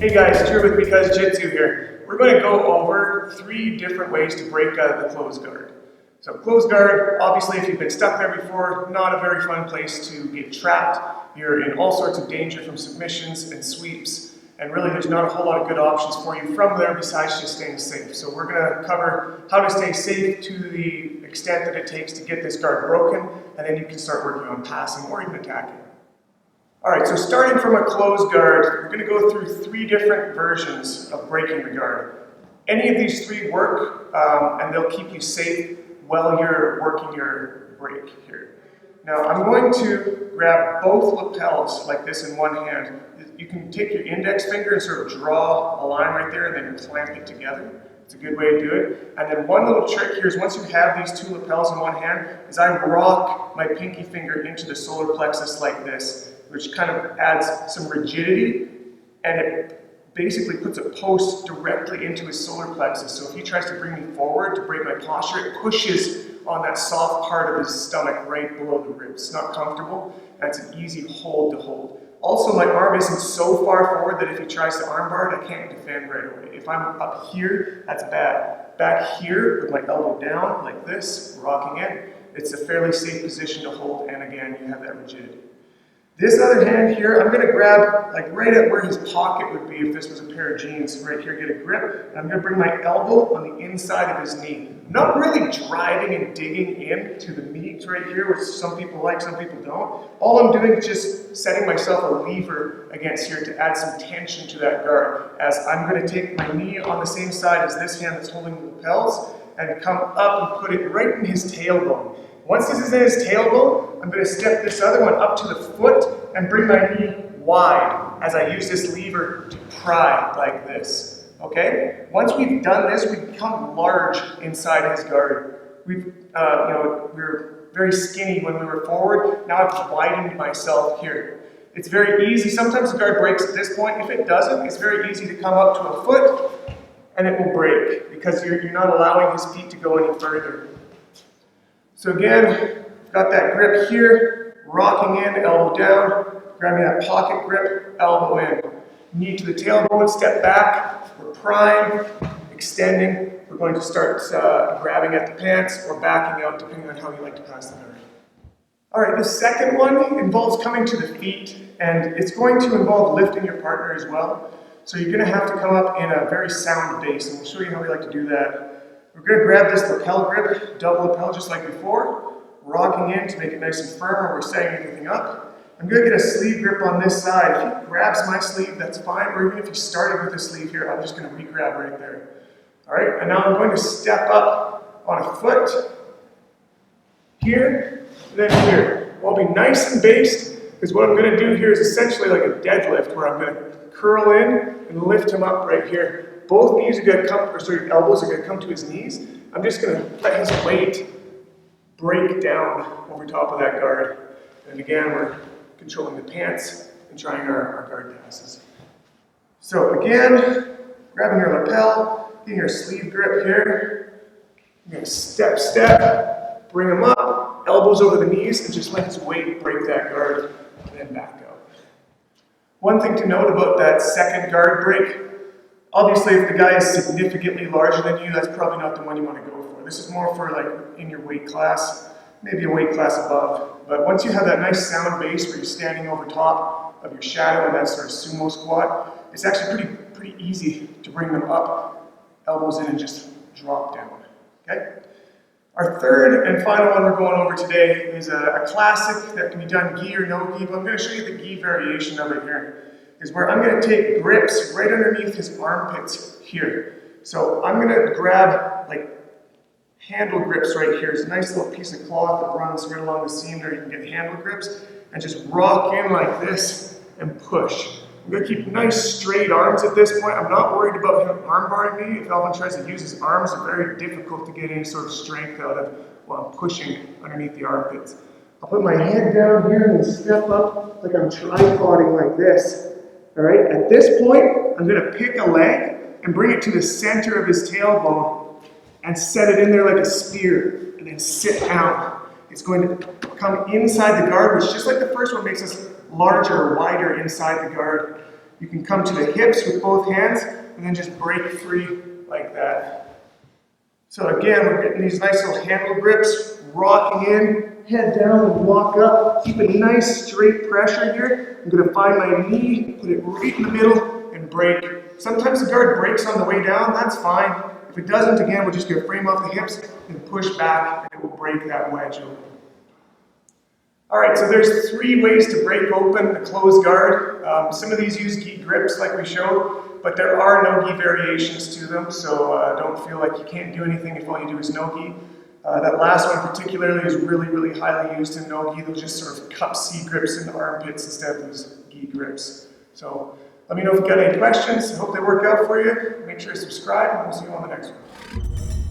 Hey guys, Jiu Jitsu here. We're going to go over 3 different ways to break out of the closed guard. So closed guard, obviously if you've been stuck there before, not a very fun place to get trapped. You're in all sorts of danger from submissions and sweeps, and really there's not a whole lot of good options for you from there besides just staying safe. So we're going to cover how to stay safe to the extent that it takes to get this guard broken, and then you can start working on passing or even attacking. Alright, so starting from a closed guard, we're going to go through 3 different versions of breaking the guard. Any of these 3 work, and they'll keep you safe while you're working your break here. Now, I'm going to grab both lapels like this in one hand. You can take your index finger and sort of draw a line right there and then clamp it together. It's a good way to do it. And then one little trick here is once you have these 2 lapels in one hand, is I rock my pinky finger into the solar plexus like this, which kind of adds some rigidity, and it basically puts a post directly into his solar plexus. So if he tries to bring me forward to break my posture, it pushes on that soft part of his stomach right below the ribs. It's not comfortable, and it's an easy hold to hold. Also, my arm isn't so far forward that if he tries to armbar it, I can't defend right away. If I'm up here, that's bad. Back here, with my elbow down, like this, rocking in, it's a fairly safe position to hold, and again, you have that rigidity. This other hand here, I'm going to grab like right at where his pocket would be if this was a pair of jeans. Right here, get a grip, and I'm going to bring my elbow on the inside of his knee. I'm not really driving and digging into the meat right here, which some people like, some people don't. All I'm doing is just setting myself a lever against here to add some tension to that guard, as I'm going to take my knee on the same side as this hand that's holding the lapels and come up and put it right in his tailbone. Once this is in his tailbone, I'm going to step this other one up to the foot and bring my knee wide as I use this lever to pry like this. Okay? Once we've done this, we become large inside his guard. We were very skinny when we were forward. Now I've widened myself here. It's very easy. Sometimes the guard breaks at this point. If it doesn't, it's very easy to come up to a foot and it will break because you're not allowing his feet to go any further. So again, got that grip here, rocking in, elbow down, grabbing that pocket grip, elbow in. Knee to the tailbone, step back, we're prying, extending. We're going to start grabbing at the pants or backing out depending on how you like to pass the guard. Alright, the second one involves coming to the feet, and it's going to involve lifting your partner as well. So you're going to have to come up in a very sound base, and we'll show you how we like to do that. We're going to grab this lapel grip, double lapel just like before, rocking in to make it nice and firm where we're setting everything up. I'm going to get a sleeve grip on this side. If he grabs my sleeve, that's fine, or even if he started with a sleeve here, I'm just going to re-grab right there. Alright, and now I'm going to step up on a foot, here, and then here. I'll be nice and based, because what I'm going to do here is essentially like a deadlift, where I'm going to curl in and lift him up right here. Both knees are going to come, or sorry, elbows are going to come to his knees. I'm just going to let his weight break down over top of that guard. And again, we're controlling the pants and trying our guard passes. So again, grabbing your lapel, getting your sleeve grip here. You're going to step, bring him up, elbows over the knees, and just let his weight break that guard, and then back out. One thing to note about that second guard break, obviously, if the guy is significantly larger than you, that's probably not the one you want to go for. This is more for like in your weight class, maybe a weight class above. But once you have that nice sound base where you're standing over top of your shadow and that sort of sumo squat, it's actually pretty easy to bring them up, elbows in, and just drop down. Okay? Our third and final one we're going over today is a classic that can be done gi or no gi, but I'm going to show you the gi variation of it here. Is where I'm going to take grips right underneath his armpits here. So I'm going to grab like handle grips right here. It's a nice little piece of cloth that runs right along the seam there. You can get handle grips and just rock in like this and push. I'm going to keep nice straight arms at this point. I'm not worried about him arm barring me. If Alvin tries to use his arms, it's very difficult to get any sort of strength out of while I'm pushing underneath the armpits. I'll put my head down here and then step up like I'm tripoding like this. Alright, at this point, I'm going to pick a leg and bring it to the center of his tailbone and set it in there like a spear, and then sit down. It's going to come inside the guard, which just like the first one makes us larger or wider inside the guard. You can come to the hips with both hands and then just break free like that. So again, we're getting these nice little handle grips, rocking in, head down and walk up. Keep a nice straight pressure here. I'm gonna find my knee, put it right in the middle and break. Sometimes the guard breaks on the way down, that's fine. If it doesn't, again, we're just gonna frame off the hips and push back and it will break that wedge open. All right, so there's 3 ways to break open the closed guard. Some of these use gi grips like we showed, but there are no gi variations to them, so don't feel like you can't do anything if all you do is no gi. That last one particularly is really, really highly used in no gi. They'll just sort of cup C grips in the armpits instead of those gi grips. So let me know if you've got any questions. I hope they work out for you. Make sure to subscribe and we'll see you on the next one.